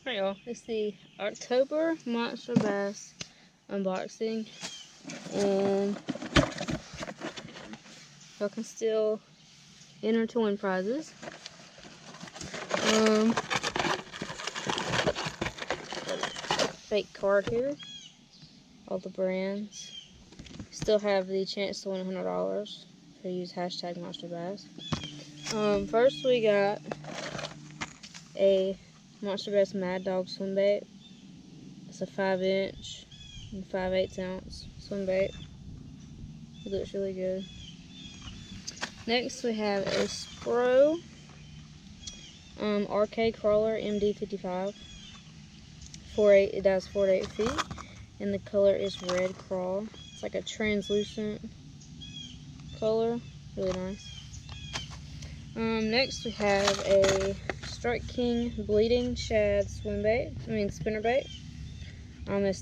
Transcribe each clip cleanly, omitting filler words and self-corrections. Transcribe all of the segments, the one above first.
Alright y'all, it's the October Monsterbass unboxing, and y'all can still enter to win prizes. Fake card here, all the brands. Still have the chance to win $100 if you use hashtag Monsterbass. First we got a Monsterbass Mad Dog swim bait. It's a 5" and 5/8 ounce swim bait. It looks really good. Next we have a Spro RK Crawler MD55. It dives 4 to 8 feet, and the color is Red Crawl. It's like a translucent color, really nice. Next we have a Strike King Bleeding Shad spinner bait. It's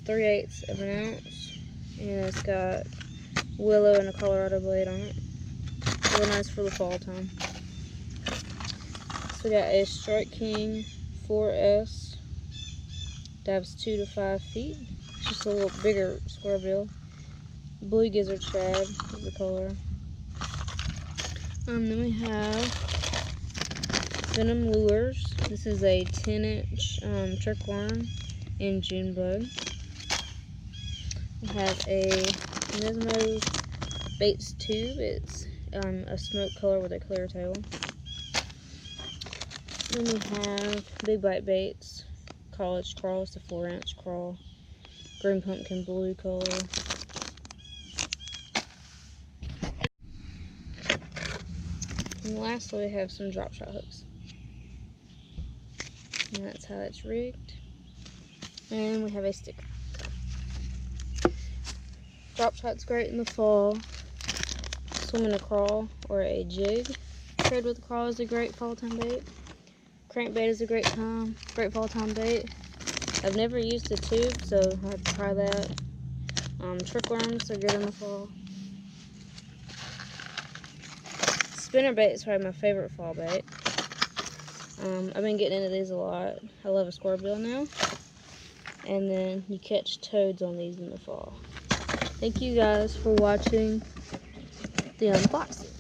3/8 of an ounce, and it's got willow and a Colorado blade on it. Really nice for the fall time. So we got a Strike King 4S, dives 2 to 5 feet. It's just a little bigger square bill. Blue Gizzard Shad is the color. Then we have Venom Lures. This is a 10" trickworm in June bug. We have a Nismo Baits tube. It's a smoke color with a clear tail. Then we have Big Bite Baits College Crawl. It's a 4" crawl. Green pumpkin blue color. And lastly, we have some Dropshot hooks. And that's how it's rigged. And we have a sticker. Dropshot's great in the fall. Swimming a crawl or a jig paired with a crawl is a great fall time bait. Crankbait is a great fall time bait. I've never used a tube, so I have to try that. Trickworms are good in the fall. Spinnerbait is probably my favorite fall bait. I've been getting into these a lot. I love a square bill now. And then you catch toads on these in the fall. Thank you guys for watching the unboxing.